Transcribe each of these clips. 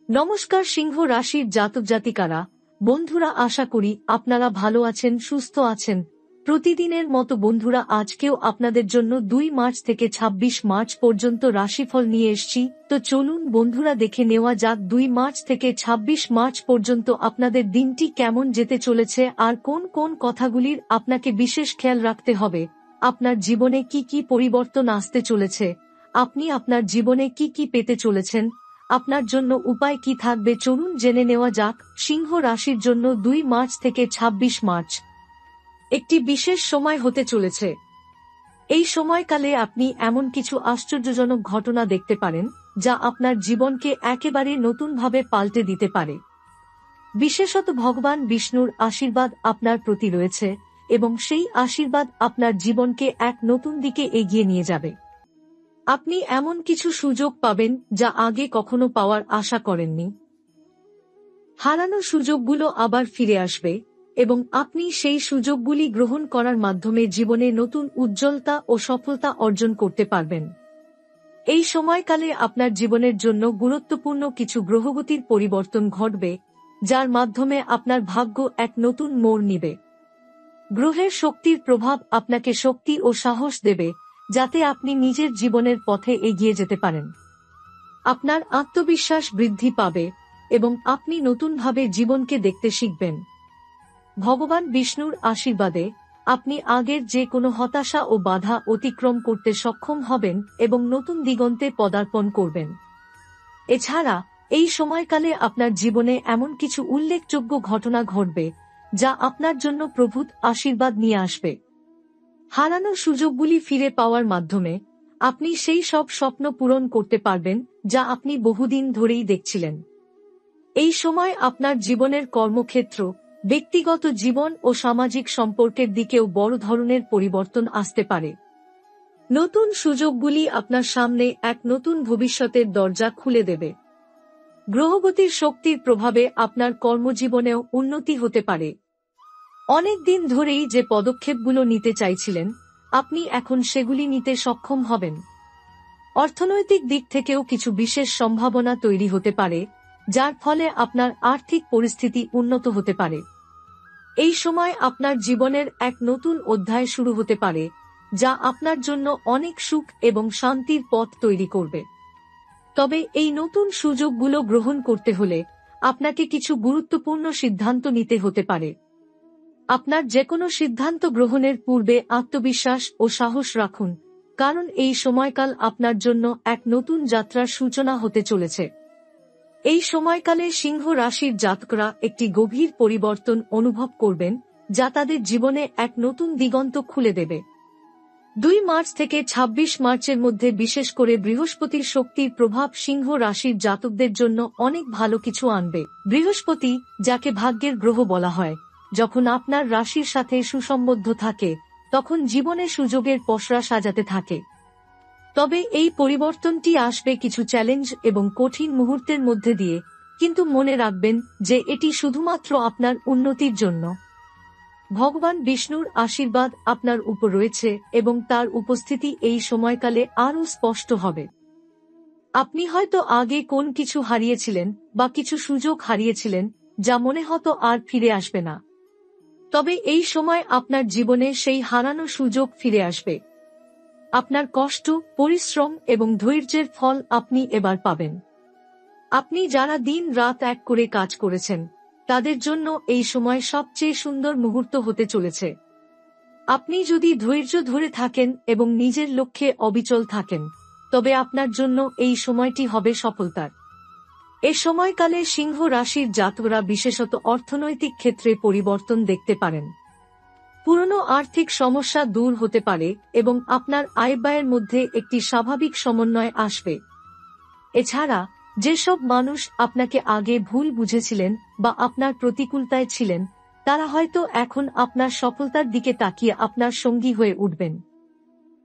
নমস্কার সিংহ রাশির জাতক জাতিকারা, বন্ধুরা, আশা করি আপনারা ভালো আছেন, সুস্থ আছেন। প্রতিদিনের মতো বন্ধুরা, আজকেও আপনাদের জন্য 2 মার্চ থেকে 26 মার্চ পর্যন্ত রাশিফল নিয়ে এসেছি। তো চলুন বন্ধুরা, দেখে নেওয়া যাক 2 মার্চ থেকে 26 মার্চ পর্যন্ত আপনাদের দিনটি কেমন যেতে চলেছে আর কোন কোন কথাগুলির আপনাকে বিশেষ খেয়াল রাখতে হবে। আপনার জীবনে কি কি পরিবর্তন আসতে চলেছে, আপনি আপনার জীবনে কি কি পেতে চলেছেন, আপনার জন্য উপায় কি থাকবে, চলুন জেনে নেওয়া যাক। সিংহ রাশির জন্য 2 মার্চ থেকে 26 মার্চ একটি বিশেষ সময় হতে চলেছে। এই সময়কালে আপনি এমন কিছু আশ্চর্যজনক ঘটনা দেখতে পারেন যা আপনার জীবনকে একেবারে নতুনভাবে পাল্টে দিতে পারে। বিশেষত ভগবান বিষ্ণুর আশীর্বাদ আপনার প্রতি রয়েছে এবং সেই আশীর্বাদ আপনার জীবনকে এক নতুন দিকে এগিয়ে নিয়ে যাবে। আপনি এমন কিছু সুযোগ পাবেন যা আগে কখনো পাওয়ার আশা করেননি। হারানো সুযোগগুলো আবার ফিরে আসবে এবং আপনি সেই সুযোগগুলি গ্রহণ করার মাধ্যমে জীবনে নতুন উজ্জ্বলতা ও সফলতা অর্জন করতে পারবেন। এই সময়কালে আপনার জীবনের জন্য গুরুত্বপূর্ণ কিছু গ্রহগতির পরিবর্তন ঘটবে, যার মাধ্যমে আপনার ভাগ্য এক নতুন মোড় নেবে। গ্রহের শক্তির প্রভাব আপনাকে শক্তি ও সাহস দেবে যাতে আপনি নিজের জীবনের পথে এগিয়ে যেতে পারেন। আপনার আত্মবিশ্বাস বৃদ্ধি পাবে এবং আপনি নতুনভাবে জীবনকে দেখতে শিখবেন। ভগবান বিষ্ণুর আশীর্বাদে আপনি আগের যে কোনো হতাশা ও বাধা অতিক্রম করতে সক্ষম হবেন এবং নতুন দিগন্তে পদার্পণ করবেন। এছাড়া এই সময়কালে আপনার জীবনে এমন কিছু উল্লেখযোগ্য ঘটনা ঘটবে যা আপনার জন্য প্রভূত আশীর্বাদ নিয়ে আসবে। হারানো সুযোগগুলি ফিরে পাওয়ার মাধ্যমে আপনি সেই সব স্বপ্ন পূরণ করতে পারবেন যা আপনি বহুদিন ধরেই দেখছিলেন। এই সময় আপনার জীবনের কর্মক্ষেত্র, ব্যক্তিগত জীবন ও সামাজিক সম্পর্কের দিকেও বড় ধরনের পরিবর্তন আসতে পারে। নতুন সুযোগগুলি আপনার সামনে এক নতুন ভবিষ্যতের দরজা খুলে দেবে। গ্রহগতির শক্তির প্রভাবে আপনার কর্মজীবনেও উন্নতি হতে পারে। অনেক দিন ধরেই যে পদক্ষেপগুলো নিতে চাইছিলেন, আপনি এখন সেগুলি নিতে সক্ষম হবেন। অর্থনৈতিক দিক থেকেও কিছু বিশেষ সম্ভাবনা তৈরি হতে পারে, যার ফলে আপনার আর্থিক পরিস্থিতি উন্নত হতে পারে। এই সময় আপনার জীবনের এক নতুন অধ্যায় শুরু হতে পারে, যা আপনার জন্য অনেক সুখ এবং শান্তির পথ তৈরি করবে। তবে এই নতুন সুযোগগুলো গ্রহণ করতে হলে আপনাকে কিছু গুরুত্বপূর্ণ সিদ্ধান্ত নিতে হতে পারে। আপনার যেকোনো সিদ্ধান্ত গ্রহণের পূর্বে আত্মবিশ্বাস ও সাহস রাখুন, কারণ এই সময়কাল আপনার জন্য এক নতুন যাত্রার সূচনা হতে চলেছে। এই সময়কালে সিংহ রাশির জাতকরা একটি গভীর পরিবর্তন অনুভব করবেন যা তাদের জীবনে এক নতুন দিগন্ত খুলে দেবে। 2 মার্চ থেকে 26 মার্চের মধ্যে বিশেষ করে বৃহস্পতির শক্তির প্রভাব সিংহ রাশির জাতকদের জন্য অনেক ভালো কিছু আনবে। বৃহস্পতি, যাকে ভাগ্যের গ্রহ বলা হয়, যখন আপনার রাশির সাথে সুসম্বদ্ধ থাকে তখন জীবনে সুযোগের পসরা সাজাতে থাকে। তবে এই পরিবর্তনটি আসবে কিছু চ্যালেঞ্জ এবং কঠিন মুহূর্তের মধ্যে দিয়ে, কিন্তু মনে রাখবেন যে এটি শুধুমাত্র আপনার উন্নতির জন্য। ভগবান বিষ্ণুর আশীর্বাদ আপনার উপর রয়েছে এবং তার উপস্থিতি এই সময়কালে আরও স্পষ্ট হবে। আপনি হয়তো আগে কোন কিছু হারিয়েছিলেন বা কিছু সুযোগ হারিয়েছিলেন যা মনে হতো আর ফিরে আসবে না। তবে এই সময় আপনার জীবনে সেই হারানো সুযোগ ফিরে আসবে। আপনার কষ্ট, পরিশ্রম এবং ধৈর্যের ফল আপনি এবার পাবেন। আপনি যারা দিন রাত এক করে কাজ করেছেন, তাদের জন্য এই সময় সবচেয়ে সুন্দর মুহূর্ত হতে চলেছে। আপনি যদি ধৈর্য ধরে থাকেন এবং নিজের লক্ষ্যে অবিচল থাকেন, তবে আপনার জন্য এই সময়টি হবে সফলতার। এ সময়কালে সিংহ রাশির জাতকরা বিশেষত অর্থনৈতিক ক্ষেত্রে পরিবর্তন দেখতে পারেন। পুরনো আর্থিক সমস্যা দূর হতে পারে এবং আপনার আয় ব্যয়ের মধ্যে একটি স্বাভাবিক সমন্বয় আসবে। এছাড়া যেসব মানুষ আপনাকে আগে ভুল বুঝেছিলেন বা আপনার প্রতিকূলতায় ছিলেন, তারা হয়তো এখন আপনার সফলতার দিকে তাকিয়ে আপনার সঙ্গী হয়ে উঠবেন।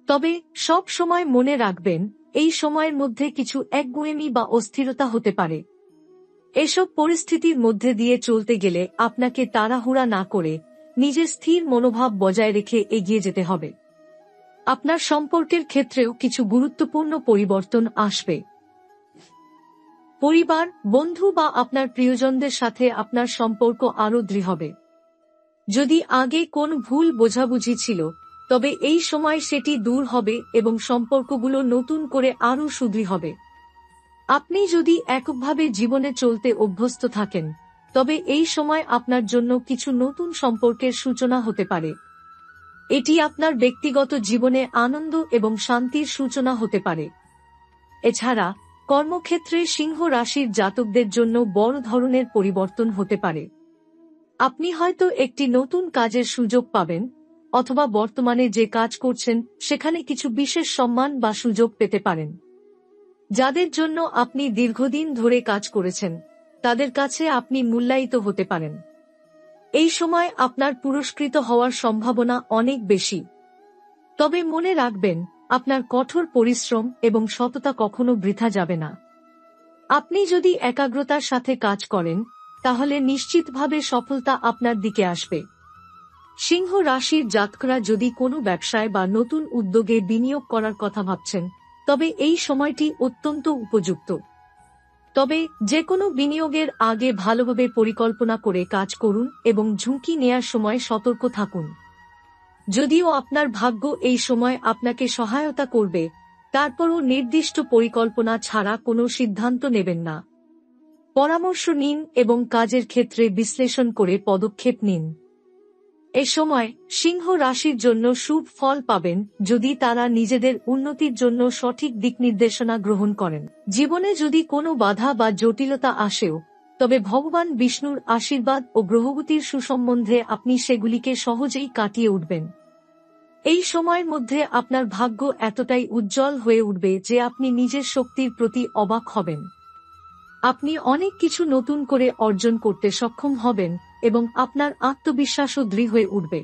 তবে সব সময় মনে রাখবেন, এই সময়ের মধ্যে কিছু একগুঁয়েমি বা অস্থিরতা হতে পারে। এসব পরিস্থিতির মধ্যে দিয়ে চলতে গেলে আপনাকে তাড়াহুড়া না করে নিজের স্থির মনোভাব বজায় রেখে এগিয়ে যেতে হবে। আপনার সম্পর্কের ক্ষেত্রেও কিছু গুরুত্বপূর্ণ পরিবর্তন আসবে। পরিবার, বন্ধু বা আপনার প্রিয়জনদের সাথে আপনার সম্পর্ক আরও দৃঢ় হবে। যদি আগে কোন ভুল বোঝাবুঝি ছিল, তবে এই সময় সেটি দূর হবে এবং সম্পর্কগুলো নতুন করে আরও সুদৃঢ় হবে। আপনি যদি এককভাবে জীবনে চলতে অভ্যস্ত থাকেন, তবে এই সময় আপনার জন্য কিছু নতুন সম্পর্কের সূচনা হতে পারে। এটি আপনার ব্যক্তিগত জীবনে আনন্দ এবং শান্তির সূচনা হতে পারে। এছাড়া কর্মক্ষেত্রে সিংহ রাশির জাতকদের জন্য বড় ধরনের পরিবর্তন হতে পারে। আপনি হয়তো একটি নতুন কাজের সুযোগ পাবেন, অথবা বর্তমানে যে কাজ করছেন সেখানে কিছু বিশেষ সম্মান বা সুযোগ পেতে পারেন। যাদের জন্য আপনি দীর্ঘদিন ধরে কাজ করেছেন, তাদের কাছে আপনি মূল্যায়িত হতে পারেন। এই সময় আপনার পুরস্কৃত হওয়ার সম্ভাবনা অনেক বেশি। তবে মনে রাখবেন, আপনার কঠোর পরিশ্রম এবং সততা কখনো বৃথা যাবে না। আপনি যদি একাগ্রতার সাথে কাজ করেন, তাহলে নিশ্চিতভাবে সফলতা আপনার দিকে আসবে। সিংহ রাশির জাতকরা যদি কোনো ব্যবসায় বা নতুন উদ্যোগে বিনিয়োগ করার কথা ভাবছেন, তবে এই সময়টি অত্যন্ত উপযুক্ত। তবে যে কোনো বিনিয়োগের আগে ভালোভাবে পরিকল্পনা করে কাজ করুন এবং ঝুঁকি নেয়ার সময় সতর্ক থাকুন। যদিও আপনার ভাগ্য এই সময় আপনাকে সহায়তা করবে, তারপরও নির্দিষ্ট পরিকল্পনা ছাড়া কোনো সিদ্ধান্ত নেবেন না। পরামর্শ নিন এবং কাজের ক্ষেত্রে বিশ্লেষণ করে পদক্ষেপ নিন। এ সময় সিংহ রাশির জন্য শুভ ফল পাবেন যদি তারা নিজেদের উন্নতির জন্য সঠিক দিকনির্দেশনা গ্রহণ করেন। জীবনে যদি কোনো বাধা বা জটিলতা আসেও, তবে ভগবান বিষ্ণুর আশীর্বাদ ও গ্রহগতির সুসম্বন্ধে আপনি সেগুলিকে সহজেই কাটিয়ে উঠবেন। এই সময়ের মধ্যে আপনার ভাগ্য এতটাই উজ্জ্বল হয়ে উঠবে যে আপনি নিজের শক্তির প্রতি অবাক হবেন। আপনি অনেক কিছু নতুন করে অর্জন করতে সক্ষম হবেন এবং আপনার আত্মবিশ্বাসও দৃঢ় হয়ে উঠবে।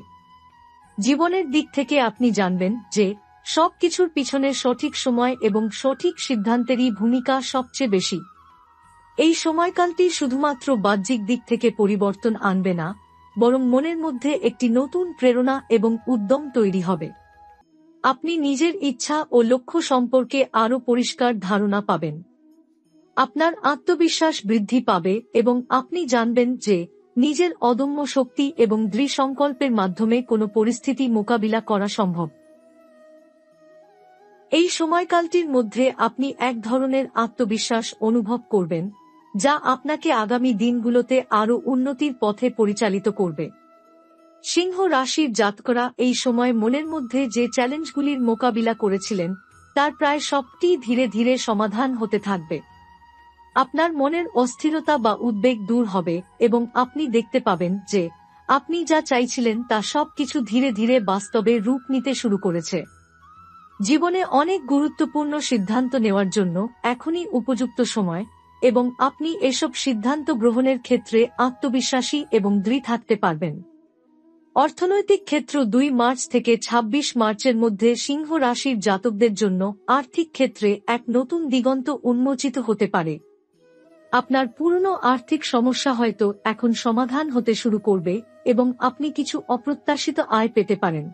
জীবনের দিক থেকে আপনি জানবেন যে সবকিছুর পিছনে সঠিক সময় এবং সঠিক সিদ্ধান্তেরই ভূমিকা সবচেয়ে বেশি। এই সময়কালটি শুধুমাত্র বাহ্যিক দিক থেকে পরিবর্তন আনবে না, বরং মনের মধ্যে একটি নতুন প্রেরণা এবং উদ্যম তৈরি হবে। আপনি নিজের ইচ্ছা ও লক্ষ্য সম্পর্কে আরও পরিষ্কার ধারণা পাবেন। আপনার আত্মবিশ্বাস বৃদ্ধি পাবে এবং আপনি জানবেন যে নিজের অদম্য শক্তি এবং দৃঢ় সংকল্পের মাধ্যমে কোনো পরিস্থিতি মোকাবিলা করা সম্ভব। এই সময়কালটির মধ্যে আপনি এক ধরনের আত্মবিশ্বাস অনুভব করবেন, যা আপনাকে আগামী দিনগুলোতে আরও উন্নতির পথে পরিচালিত করবে। সিংহ রাশির জাতকরা এই সময় মনের মধ্যে যে চ্যালেঞ্জগুলির মোকাবিলা করেছিলেন, তার প্রায় সবটি ধীরে ধীরে সমাধান হতে থাকবে। আপনার মনের অস্থিরতা বা উদ্বেগ দূর হবে এবং আপনি দেখতে পাবেন যে আপনি যা চাইছিলেন তা সবকিছু ধীরে ধীরে বাস্তবে রূপ নিতে শুরু করেছে। জীবনে অনেক গুরুত্বপূর্ণ সিদ্ধান্ত নেওয়ার জন্য এখনই উপযুক্ত সময়, এবং আপনি এসব সিদ্ধান্ত গ্রহণের ক্ষেত্রে আত্মবিশ্বাসী এবং দৃঢ় থাকতে পারবেন। অর্থনৈতিক ক্ষেত্র 2 মার্চ থেকে 26 মার্চের মধ্যে সিংহ রাশির জাতকদের জন্য আর্থিক ক্ষেত্রে এক নতুন দিগন্ত উন্মোচিত হতে পারে। আপনার পুরনো আর্থিক সমস্যা হয়তো এখন সমাধান হতে শুরু করবে এবং আপনি কিছু অপ্রত্যাশিত আয় পেতে পারেন।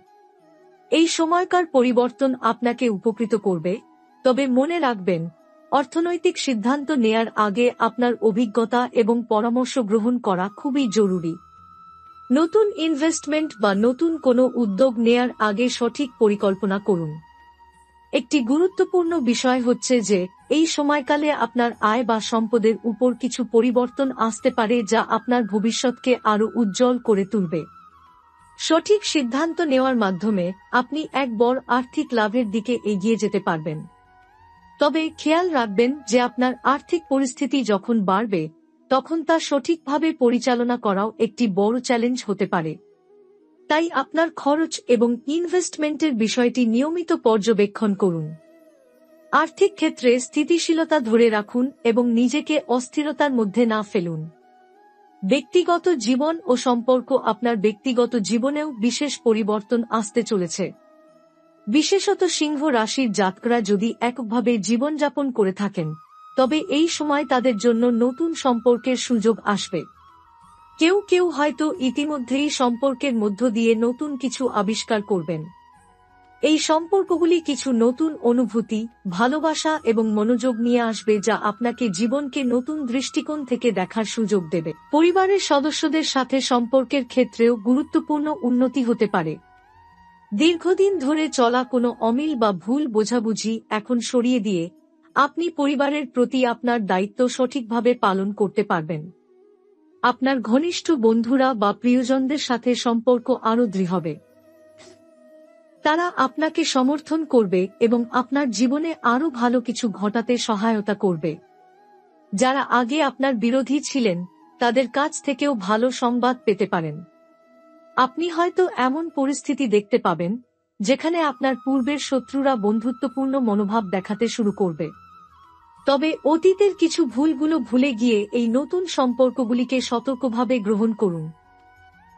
এই সময়কার পরিবর্তন আপনাকে উপকৃত করবে, তবে মনে রাখবেন, অর্থনৈতিক সিদ্ধান্ত নেয়ার আগে আপনার অভিজ্ঞতা এবং পরামর্শ গ্রহণ করা খুবই জরুরি। নতুন ইনভেস্টমেন্ট বা নতুন কোনো উদ্যোগ নেয়ার আগে সঠিক পরিকল্পনা করুন। একটি গুরুত্বপূর্ণ বিষয় হচ্ছে যে এই সময়কালে আপনার আয় বা সম্পদের উপর কিছু পরিবর্তন আসতে পারে যা আপনার ভবিষ্যৎকে আরও উজ্জ্বল করে তুলবে। সঠিক সিদ্ধান্ত নেওয়ার মাধ্যমে আপনি এক বড় আর্থিক লাভের দিকে এগিয়ে যেতে পারবেন। তবে খেয়াল রাখবেন যে আপনার আর্থিক পরিস্থিতি যখন বাড়বে, তখন তা সঠিকভাবে পরিচালনা করাও একটি বড় চ্যালেঞ্জ হতে পারে। তাই আপনার খরচ এবং ইনভেস্টমেন্টের বিষয়টি নিয়মিত পর্যবেক্ষণ করুন। আর্থিক ক্ষেত্রে স্থিতিশীলতা ধরে রাখুন এবং নিজেকে অস্থিরতার মধ্যে না ফেলুন। ব্যক্তিগত জীবন ও সম্পর্ক আপনার ব্যক্তিগত জীবনেও বিশেষ পরিবর্তন আসতে চলেছে। বিশেষত সিংহ রাশির জাতকরা যদি এককভাবে জীবনযাপন করে থাকেন, তবে এই সময় তাদের জন্য নতুন সম্পর্কের সুযোগ আসবে। কেউ কেউ হয়তো ইতিমধ্যেই সম্পর্কের মধ্য দিয়ে নতুন কিছু আবিষ্কার করবেন। এই সম্পর্কগুলি কিছু নতুন অনুভূতি, ভালোবাসা এবং মনোযোগ নিয়ে আসবে যা আপনাকে জীবনকে নতুন দৃষ্টিকোণ থেকে দেখার সুযোগ দেবে। পরিবারের সদস্যদের সাথে সম্পর্কের ক্ষেত্রেও গুরুত্বপূর্ণ উন্নতি হতে পারে। দীর্ঘদিন ধরে চলা কোনো অমিল বা ভুল বোঝাবুঝি এখন সরিয়ে দিয়ে আপনি পরিবারের প্রতি আপনার দায়িত্ব সঠিকভাবে পালন করতে পারবেন। আপনার ঘনিষ্ঠ বন্ধুরা বা প্রিয়জনদের সাথে সম্পর্ক আরও দৃঢ় হবে। তারা আপনাকে সমর্থন করবে এবং আপনার জীবনে আরও ভালো কিছু ঘটাতে সহায়তা করবে। যারা আগে আপনার বিরোধী ছিলেন তাদের কাছ থেকেও ভালো সংবাদ পেতে পারেন। আপনি হয়তো এমন পরিস্থিতি দেখতে পাবেন যেখানে আপনার পূর্বের শত্রুরা বন্ধুত্বপূর্ণ মনোভাব দেখাতে শুরু করবে। তবে অতীতের কিছু ভুলগুলো ভুলে গিয়ে এই নতুন সম্পর্কগুলিকে সতর্কভাবে গ্রহণ করুন।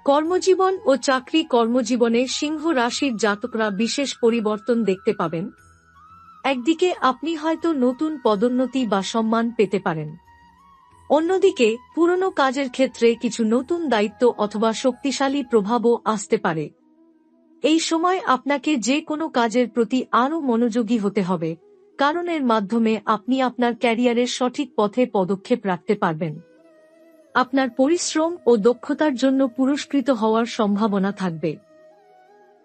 কর্মজীবন ও চাকরি। কর্মজীবনে সিংহ রাশির জাতকরা বিশেষ পরিবর্তন দেখতে পাবেন। একদিকে আপনি হয়তো নতুন পদোন্নতি বা সম্মান পেতে পারেন, অন্যদিকে পুরনো কাজের ক্ষেত্রে কিছু নতুন দায়িত্ব অথবা শক্তিশালী প্রভাবও আসতে পারে। এই সময় আপনাকে যে কোনো কাজের প্রতি আরও মনোযোগী হতে হবে, কারণ এর মাধ্যমে আপনি আপনার ক্যারিয়ারের সঠিক পথে পদক্ষেপ রাখতে পারবেন। আপনার পরিশ্রম ও দক্ষতার জন্য পুরস্কৃত হওয়ার সম্ভাবনা থাকবে।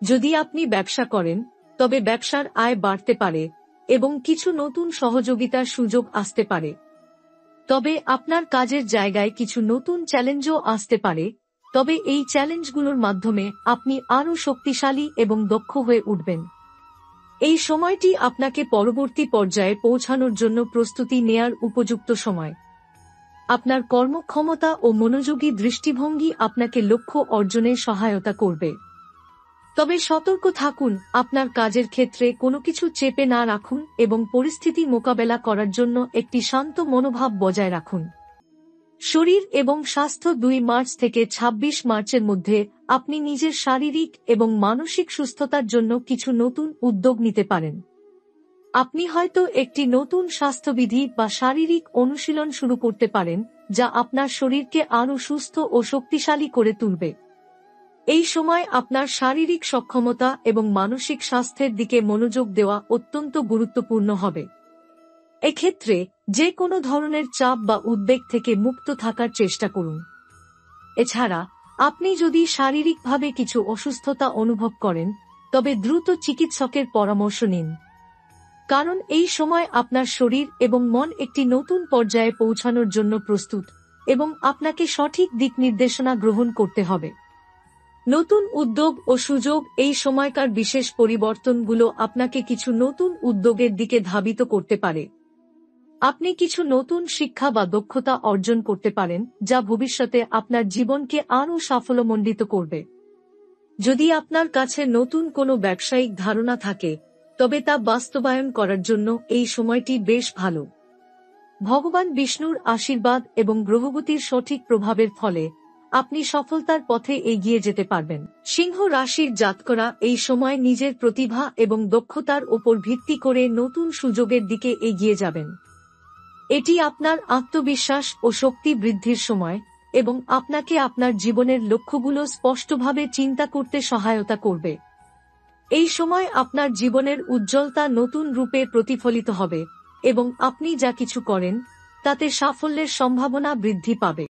যদি আপনি ব্যবসা করেন তবে ব্যবসার আয় বাড়তে পারে এবং কিছু নতুন সহযোগিতার সুযোগ আসতে পারে। তবে আপনার কাজের জায়গায় কিছু নতুন চ্যালেঞ্জও আসতে পারে, তবে এই চ্যালেঞ্জগুলোর মাধ্যমে আপনি আরও শক্তিশালী এবং দক্ষ হয়ে উঠবেন। এই সময়টি আপনাকে পরবর্তী পর্যায়ে পৌঁছানোর জন্য প্রস্তুতি নেয়ার উপযুক্ত সময়। আপনার কর্মক্ষমতা ও মনোযোগী দৃষ্টিভঙ্গি আপনাকে লক্ষ্য অর্জনে সহায়তা করবে। তবে সতর্ক থাকুন, আপনার কাজের ক্ষেত্রে কোনো কিছু চেপে না রাখুন এবং পরিস্থিতি মোকাবেলা করার জন্য একটি শান্ত মনোভাব বজায় রাখুন। শরীর এবং স্বাস্থ্য। 2 মার্চ থেকে 26 মার্চের মধ্যে আপনি নিজের শারীরিক এবং মানসিক সুস্থতার জন্য কিছু নতুন উদ্যোগ নিতে পারেন। আপনি হয়তো একটি নতুন স্বাস্থ্যবিধি বা শারীরিক অনুশীলন শুরু করতে পারেন যা আপনার শরীরকে আরও সুস্থ ও শক্তিশালী করে তুলবে। এই সময় আপনার শারীরিক সক্ষমতা এবং মানসিক স্বাস্থ্যের দিকে মনোযোগ দেওয়া অত্যন্ত গুরুত্বপূর্ণ হবে। এক্ষেত্রে যে কোনো ধরনের চাপ বা উদ্বেগ থেকে মুক্ত থাকার চেষ্টা করুন। এছাড়া আপনি যদি শারীরিকভাবে কিছু অসুস্থতা অনুভব করেন তবে দ্রুত চিকিৎসকের পরামর্শ নিন, কারণ এই সময় আপনার শরীর এবং মন একটি নতুন পর্যায়ে পৌঁছানোর জন্য প্রস্তুত এবং আপনাকে সঠিক দিক নির্দেশনা গ্রহণ করতে হবে। নতুন উদ্যোগ ও সুযোগ। এই সময়কার বিশেষ পরিবর্তনগুলো আপনাকে কিছু নতুন উদ্যোগের দিকে ধাবিত করতে পারে। আপনি কিছু নতুন শিক্ষা বা দক্ষতা অর্জন করতে পারেন যা ভবিষ্যতে আপনার জীবনকে আরও সাফল্যমণ্ডিত করবে। যদি আপনার কাছে নতুন কোনো ব্যবসায়িক ধারণা থাকে তবে তা বাস্তবায়ন করার জন্য এই সময়টি বেশ ভালো। ভগবান বিষ্ণুর আশীর্বাদ এবং গ্রহগতির সঠিক প্রভাবের ফলে আপনি সফলতার পথে এগিয়ে যেতে পারবেন। সিংহ রাশির জাতকরা এই সময় নিজের প্রতিভা এবং দক্ষতার উপর ভিত্তি করে নতুন সুযোগের দিকে এগিয়ে যাবেন। এটি আপনার আত্মবিশ্বাস ও শক্তি বৃদ্ধির সময় এবং আপনাকে আপনার জীবনের লক্ষ্যগুলো স্পষ্টভাবে চিন্তা করতে সহায়তা করবে। এই সময় আপনার জীবনের উজ্জ্বলতা নতুন রূপে প্রতিফলিত হবে এবং আপনি যা কিছু করেন তাতে সাফল্যের সম্ভাবনা বৃদ্ধি পাবে।